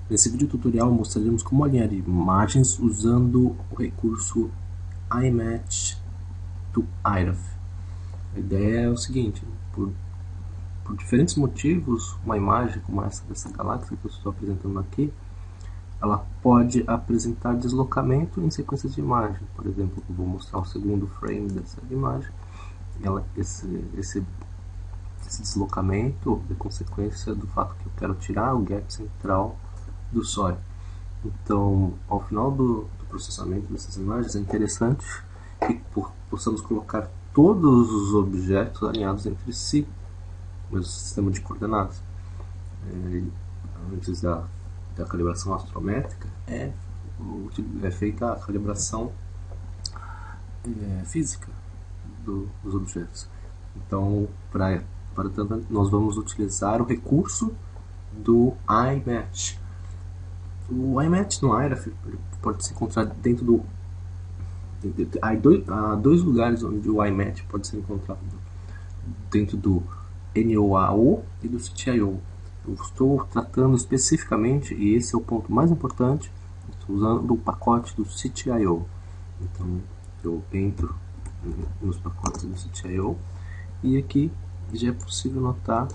Nesse vídeo tutorial mostraremos como alinhar imagens usando o recurso iMatch to iRef. A ideia é o seguinte: por diferentes motivos, uma imagem como essa dessa galáxia que eu estou apresentando aqui, ela pode apresentar deslocamento em sequências de imagem. Por exemplo, eu vou mostrar o segundo frame dessa imagem. Esse deslocamento é consequência do fato que eu quero tirar o gap central do sólido. Então, ao final do processamento dessas imagens, é interessante que possamos colocar todos os objetos alinhados entre si no sistema de coordenadas. Antes da calibração astrométrica, é feita a calibração física dos objetos. Então, para tanto, nós vamos utilizar o recurso do iMatch. O iMatch no iRef pode se encontrar dentro do... Há dois lugares onde o iMatch pode ser encontrado: dentro do NOAO e do CTIO. Eu estou tratando especificamente, e esse é o ponto mais importante, estou usando o pacote do CTIO. Então eu entro nos pacotes do CTIO e aqui já é possível notar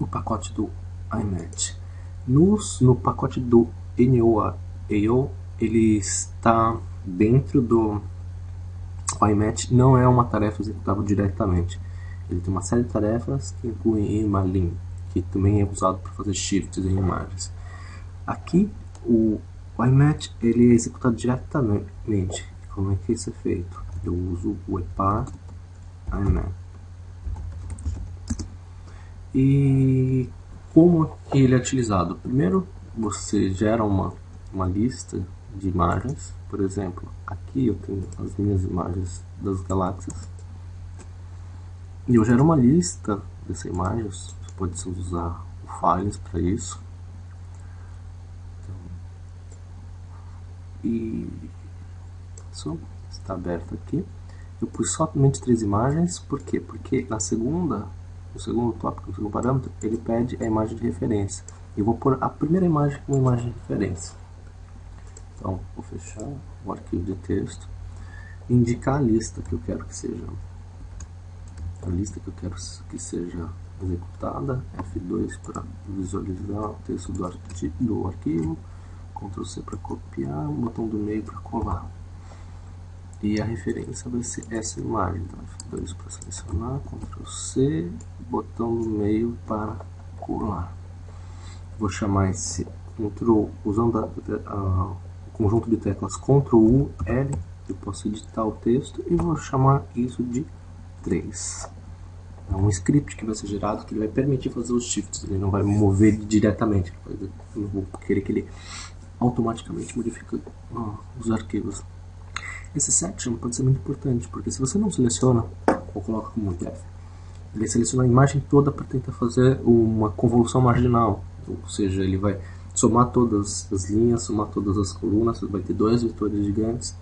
o pacote do iMatch. No pacote do NOAO, ele está dentro do... O iMatch não é uma tarefa executável diretamente. Ele tem uma série de tarefas que incluem Emalin, que também é usado para fazer shifts em imagens. Aqui, o iMatch ele é executado diretamente. Como é que isso é feito? Eu uso o EPAR iMatch. E como ele é utilizado? Primeiro, você gera uma lista de imagens. Por exemplo, aqui eu tenho as minhas imagens das galáxias. E eu gero uma lista dessas imagens. Você pode usar o Files para isso. E isso está aberto aqui. Eu pus somente 3 imagens. Por quê? Porque no segundo tópico, no segundo parâmetro, ele pede a imagem de referência. Eu vou pôr a primeira imagem como imagem de referência. Então, vou fechar o arquivo de texto e indicar a lista que eu quero que seja. A lista que eu quero que seja executada, F2 para visualizar o texto do arquivo, Ctrl C para copiar, botão do meio para colar. E a referência vai ser essa imagem. Então, F2 para selecionar, Ctrl C, botão do meio para colar. Vou chamar esse usando o conjunto de teclas Ctrl U, L, eu posso editar o texto e vou chamar isso de 3. É um script que vai ser gerado que ele vai permitir fazer os shifts, ele não vai mover diretamente, eu vou querer que ele automaticamente modifique os arquivos. Esse section pode ser muito importante, porque se você não seleciona ou coloca como def, ele seleciona a imagem toda para tentar fazer uma convolução marginal, ou seja, ele vai somar todas as linhas, somar todas as colunas, vai ter 2 vetores gigantes,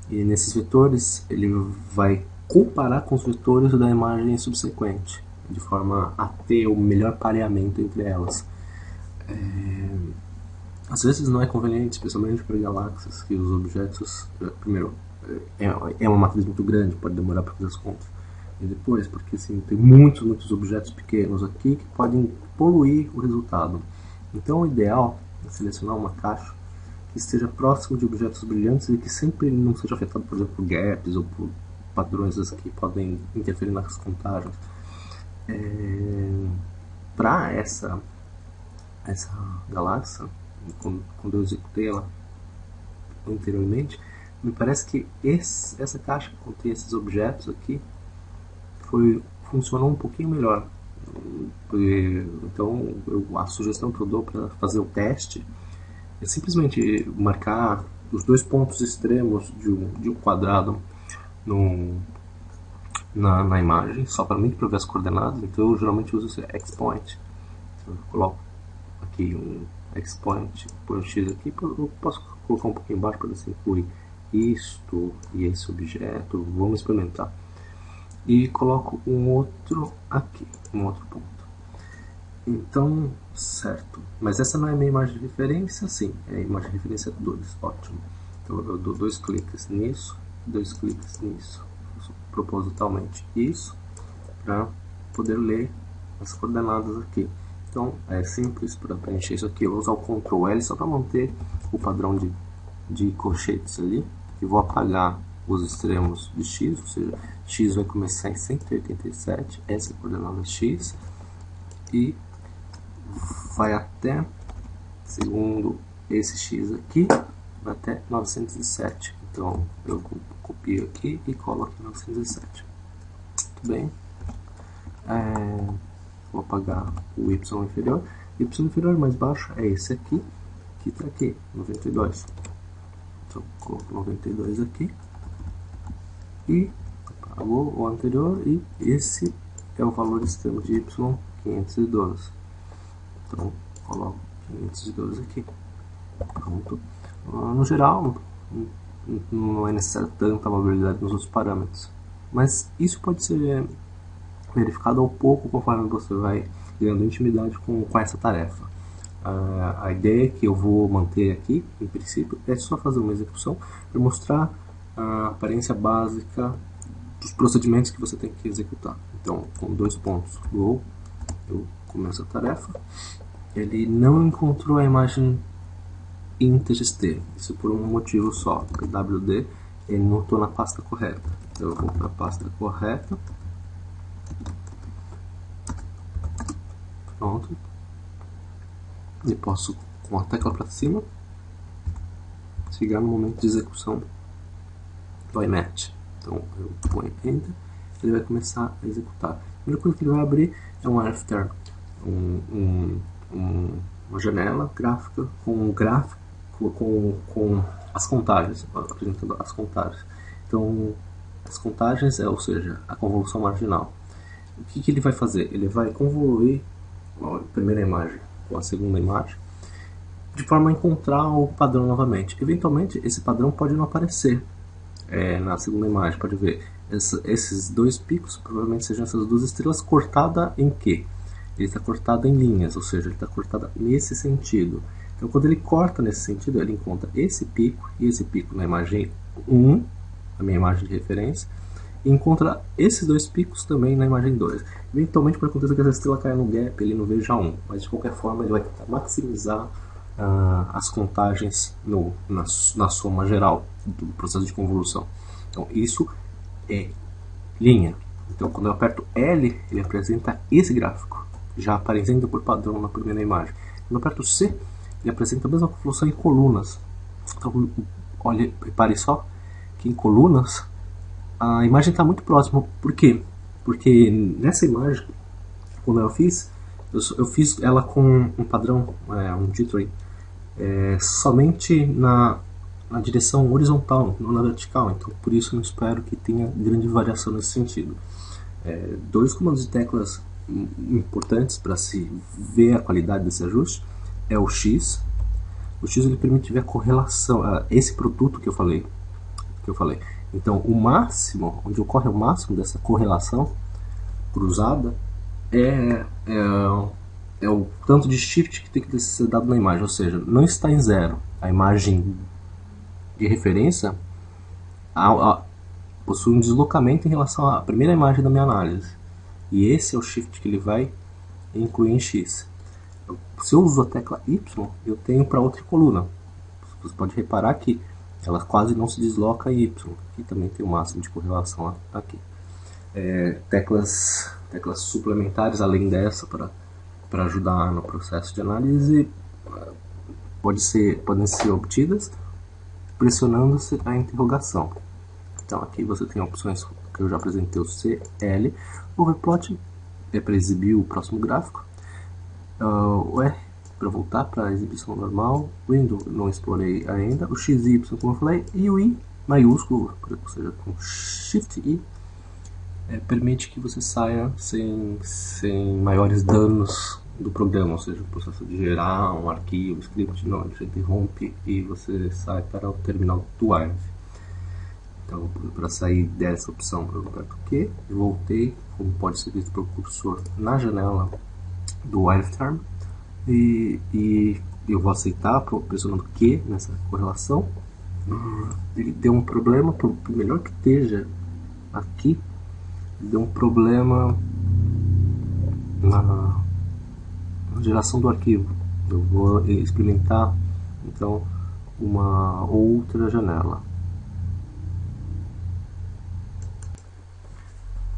e nesses vetores ele vai comparar com os vetores da imagem subsequente, de forma a ter o melhor pareamento entre elas. Às vezes não é conveniente, especialmente para galáxias, que os objetos, primeiro, é uma matriz muito grande, pode demorar para fazer as contas. E depois, porque assim, tem muitos objetos pequenos aqui que podem poluir o resultado. Então o ideal é selecionar uma caixa que esteja próximo de objetos brilhantes e que sempre não seja afetado, por exemplo, por gaps ou por padrões que podem interferir nas contagens. Para essa galáxia, quando eu executei ela anteriormente, me parece que essa caixa que contém esses objetos aqui funcionou um pouquinho melhor. Então a sugestão que eu dou para fazer o teste é simplesmente marcar os 2 pontos extremos de um quadrado na imagem, só para mim, para ver as coordenadas. Então eu geralmente uso esse X-Point. Então, eu coloco aqui um X-Point, põe um X aqui, eu posso colocar um pouquinho embaixo para ver se inclui isto e esse objeto. Vamos experimentar. E coloco um outro aqui, um outro ponto. Então, certo. Mas essa não é minha imagem de referência? Sim, é a imagem de referência 2. Ótimo. Então eu dou 2 cliques nisso, 2 cliques nisso. Propositalmente isso, para poder ler as coordenadas aqui. Então é simples para preencher isso aqui. Eu vou usar o Ctrl L só para manter o padrão de colchetes ali. E vou apagar os extremos de x, ou seja, x vai começar em 187, essa é a coordenada x, e vai até, segundo esse x aqui, vai até 907. Então eu copio aqui e colo aqui 907. Muito bem. Vou apagar o y inferior. O y inferior mais baixo é esse aqui, que está aqui, 92. Então coloco 92 aqui. E apagou o anterior, e esse é o valor extremo de y, 512. Então coloco 512 aqui. Pronto. No geral, não é necessário tanta mobilidade nos outros parâmetros, mas isso pode ser verificado ao pouco conforme você vai ganhando intimidade com essa tarefa. A ideia que eu vou manter aqui, em princípio, é só fazer uma execução para mostrar a aparência básica dos procedimentos que você tem que executar. Então, com 2 pontos go, eu começo a tarefa. Ele não encontrou a imagem em TXT, isso por um motivo só, pwd, ele não estou na pasta correta. Então eu vou para a pasta correta. Pronto. E posso, com a tecla para cima, chegar no momento de execução do iMatch. Então eu ponho Enter, ele vai começar a executar. A primeira coisa que ele vai abrir é um after, uma janela gráfica com um gráfico com as contagens, apresentando as contagens. Então as contagens ou seja, a convolução marginal. O que ele vai fazer? Ele vai convoluir a primeira imagem com a segunda imagem, de forma a encontrar o padrão novamente. Eventualmente, esse padrão pode não aparecer na segunda imagem. Pode ver, esses 2 picos provavelmente sejam essas 2 estrelas cortada em quê? Ele está cortado em linhas, ou seja, ele está cortado nesse sentido. Então, quando ele corta nesse sentido, ele encontra esse pico e esse pico na imagem 1, a minha imagem de referência, e encontra esses 2 picos também na imagem 2. Eventualmente pode acontecer que essa estrela caia no gap, ele não veja 1, mas de qualquer forma ele vai tentar maximizar as contagens na soma geral do processo de convolução. Então isso é linha. Então quando eu aperto L, ele apresenta esse gráfico, já aparecendo por padrão na primeira imagem. Quando eu aperto C, ele apresenta a mesma convolução em colunas. Então olha, repare só que em colunas a imagem está muito próxima. Por quê? Porque nessa imagem, quando eu fiz ela com um padrão, um G-tree, somente na direção horizontal, não na vertical. Então por isso eu não espero que tenha grande variação nesse sentido. 2 comandos de teclas importantes para se ver a qualidade desse ajuste é o X. O X ele permite ver a correlação, esse produto que eu falei. Então, o máximo, onde ocorre o máximo dessa correlação cruzada é o tanto de shift que tem que ser dado na imagem, ou seja, não está em 0. A imagem de referência possui um deslocamento em relação à primeira imagem da minha análise. E esse é o shift que ele vai incluir em X. Se eu uso a tecla Y, eu tenho para outra coluna. Você pode reparar que ela quase não se desloca em Y. Aqui também tem o máximo de correlação aqui. Teclas suplementares além dessa para ajudar no processo de análise podem ser obtidas pressionando-se a interrogação. Então aqui você tem opções que eu já apresentei, o C, L, Overplot é para exibir o próximo gráfico, o R para voltar para a exibição normal, o Window não explorei ainda, o XY como eu falei, e o I maiúsculo, ou seja, com Shift I, permite que você saia sem maiores danos do programa, ou seja, o processo de gerar um arquivo, script, não, ele já interrompe e você sai para o terminal do Wine. Então, para sair dessa opção, eu aperto Q e voltei, como pode ser visto pelo cursor na janela do wireframe e eu vou aceitar pressionando Q nessa correlação. Ele deu um problema, por melhor que esteja aqui, deu um problema na geração do arquivo. Eu vou experimentar então uma outra janela.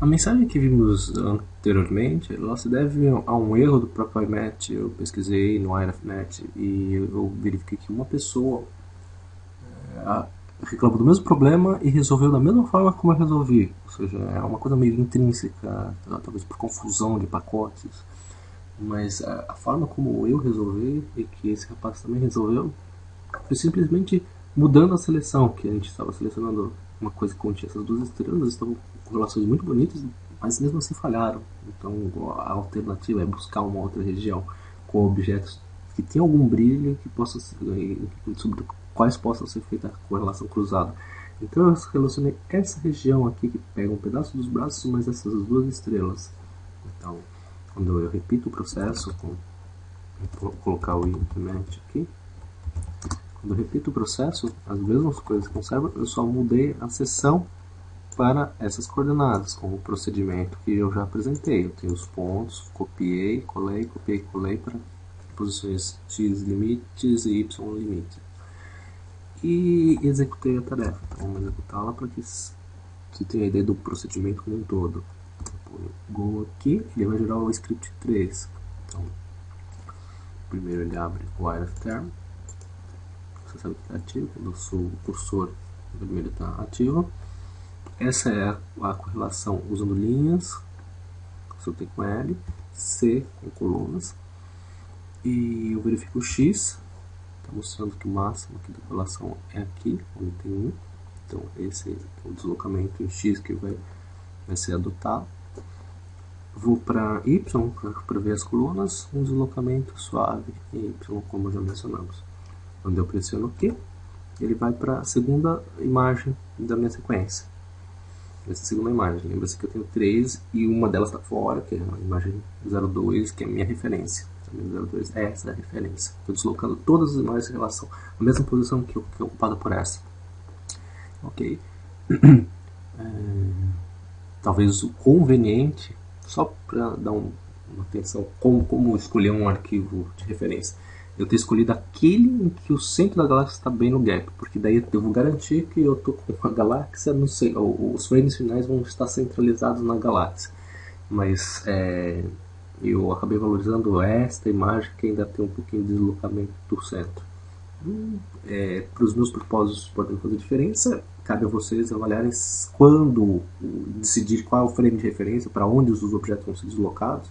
A mensagem que vimos anteriormente, ela se deve a um erro do próprio IMAT. Eu pesquisei no IRFnet e eu verifiquei que uma pessoa reclamou do mesmo problema e resolveu da mesma forma como eu resolvi. Ou seja, é uma coisa meio intrínseca, talvez por confusão de pacotes. Mas a forma como eu resolvi e que esse rapaz também resolveu foi simplesmente mudando a seleção, que a gente estava selecionando uma coisa que continha essas duas estrelas, estavam com relações muito bonitas, mas mesmo assim falharam. Então a alternativa é buscar uma outra região com objetos que tenham algum brilho que possa sobre quais possam ser feita a correlação cruzada. Então eu relacionei essa região aqui que pega um pedaço dos braços, mas essas duas estrelas. Então quando eu repito o processo, vou colocar o implement aqui. Quando eu repito o processo, as mesmas coisas conservam, eu só mudei a seção para essas coordenadas, com o procedimento que eu já apresentei. Eu tenho os pontos, copiei, colei para posições x limites e y limites. E executei a tarefa. Então vamos executá-la para que você tenha a ideia do procedimento como um todo. Go aqui, ele vai gerar o script 3. Então, primeiro ele abre o wireframe. Você sabe que está ativo, quando o cursor vermelho está ativo. Essa é a correlação usando linhas, se eu tenho com L, C com colunas. E eu verifico o X, está mostrando que o máximo aqui da correlação é aqui, onde tem 1. Então esse é o deslocamento em X que vai ser adotado. Vou para Y para ver as colunas, um deslocamento suave em Y, como já mencionamos. Quando eu pressiono OK, ele vai para a segunda imagem da minha sequência. Essa segunda imagem, lembra-se que eu tenho 3 e uma delas está fora, que é a imagem 02, que é a minha referência. A 02 é essa a referência. Estou deslocando todas as imagens em relação à mesma posição que é ocupada por essa. Ok. Talvez o conveniente, só para dar uma atenção, como escolher um arquivo de referência. Eu ter escolhido aquele em que o centro da galáxia está bem no gap, porque daí eu vou garantir que eu estou com a galáxia, não sei, os frames finais vão estar centralizados na galáxia. Mas eu acabei valorizando esta imagem que ainda tem um pouquinho de deslocamento do centro. Para os meus propósitos podem fazer diferença, cabe a vocês avaliarem quando decidir qual é o frame de referência, para onde os objetos vão ser deslocados.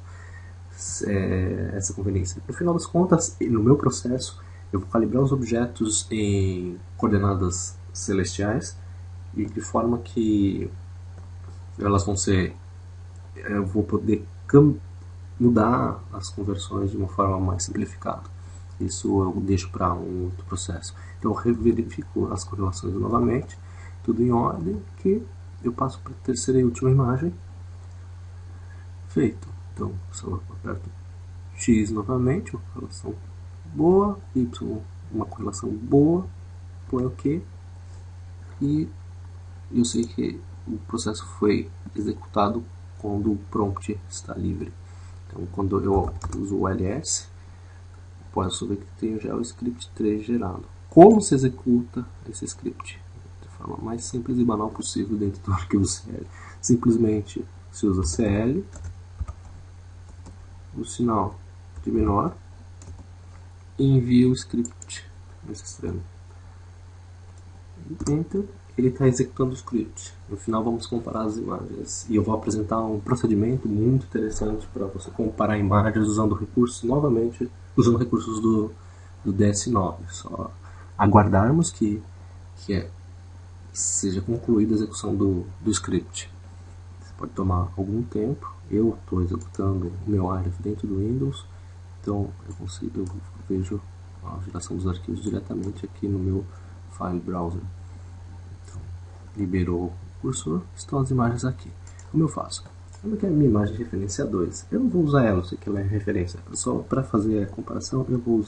Essa conveniência. No final das contas, no meu processo, eu vou calibrar os objetos em coordenadas celestiais e de forma que elas vão ser, eu vou poder mudar as conversões de uma forma mais simplificada. Isso eu deixo para um outro processo. Então eu verifico as correlações novamente, tudo em ordem, que eu passo para a terceira e última imagem. Feito. Então, se eu aperto X novamente, uma correlação boa, Y, uma correlação boa, põe OK, e eu sei que o processo foi executado quando o prompt está livre. Então, quando eu uso o ls, posso ver que tem já o script 3 gerado. Como se executa esse script? De forma mais simples e banal possível dentro do arquivo CL. Simplesmente se usa CL, o sinal de menor, e envia o script nesse extremo. Enter, ele está executando o script. No final vamos comparar as imagens e eu vou apresentar um procedimento muito interessante para você comparar imagens usando recursos, novamente usando recursos do DS9. Só aguardarmos que seja concluída a execução do script. Isso pode tomar algum tempo. Eu estou executando o meu IRF dentro do Windows, então eu vejo a geração dos arquivos diretamente aqui no meu File Browser. Então, liberou o cursor, estão as imagens aqui. Como eu faço? Lembra que a minha imagem de referência é 2. Eu não vou usar ela, não sei que ela é referência. Só para fazer a comparação, eu vou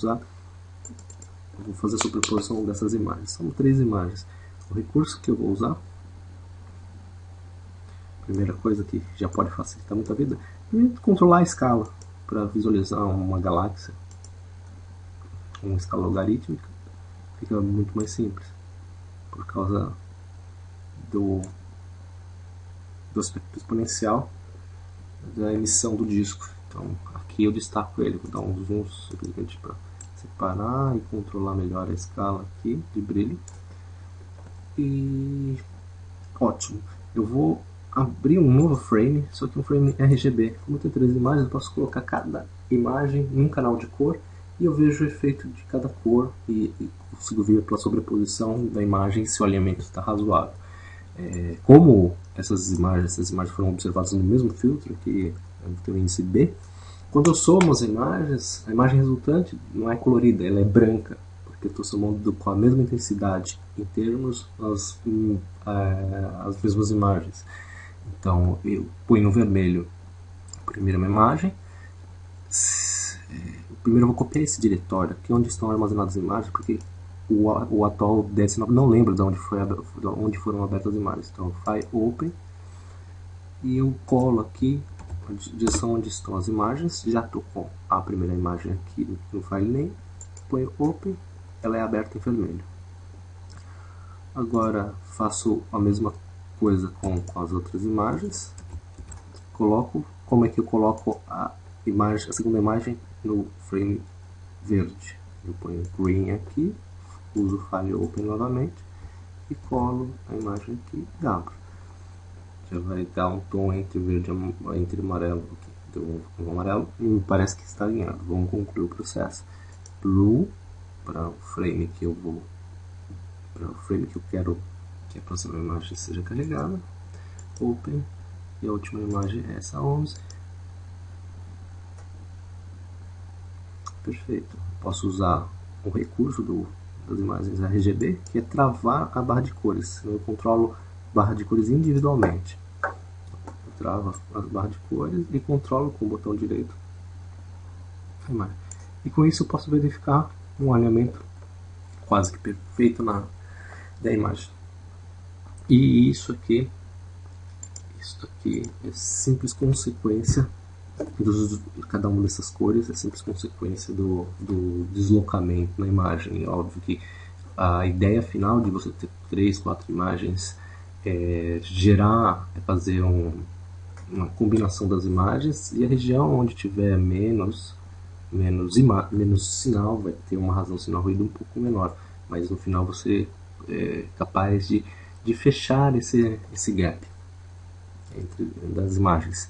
fazer a sobreposição dessas imagens. São 3 imagens. O recurso que eu vou usar, primeira coisa que já pode facilitar muito a vida, é controlar a escala para visualizar uma galáxia, uma escala logarítmica, fica muito mais simples por causa do aspecto exponencial da emissão do disco. Então aqui eu destaco ele, vou dar um zoom simplesmente para separar e controlar melhor a escala aqui de brilho. E ótimo, eu vou abrir um novo frame, só que um frame RGB. Como eu tenho 3 imagens, eu posso colocar cada imagem em um canal de cor e eu vejo o efeito de cada cor e consigo ver pela sobreposição da imagem se o alinhamento está razoável. Como essas imagens foram observadas no mesmo filtro, que tem o índice B, quando eu somo as imagens, a imagem resultante não é colorida, ela é branca, porque eu estou somando com a mesma intensidade em termos as mesmas imagens. Então eu ponho no vermelho a primeira imagem. Primeiro eu vou copiar esse diretório aqui onde estão armazenadas as imagens, porque o atual DS9 não lembra de onde foram abertas as imagens. Então File Open e eu colo aqui a direção onde estão as imagens. Já estou com a primeira imagem aqui no File Name, ponho Open, ela é aberta em vermelho. Agora faço a mesma coisa com as outras imagens. Como é que eu coloco a segunda imagem no frame verde? Eu ponho Green aqui, uso o File Open novamente e colo a imagem aqui e abro. Já vai dar um tom entre verde e amarelo aqui. Então, o amarelo me parece que está alinhado. Vamos concluir o processo. Blue para o frame que eu quero que a próxima imagem seja carregada. Open. E a última imagem é essa 11. Perfeito. Posso usar o recurso das imagens RGB, que é travar a barra de cores. Eu controlo a barra de cores individualmente. Eu travo as barras de cores e controlo com o botão direito a imagem. E com isso eu posso verificar um alinhamento quase que perfeito da imagem. E isso aqui é simples consequência cada uma dessas cores, é simples consequência do deslocamento na imagem. É óbvio que a ideia final de você ter 3, 4 imagens é fazer uma combinação das imagens, e a região onde tiver menos sinal vai ter uma razão sinal ruído um pouco menor, mas no final você é capaz de fechar esse gap das imagens.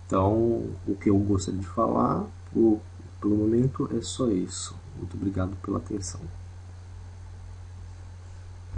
Então, o que eu gostaria de falar pelo momento é só isso. Muito obrigado pela atenção.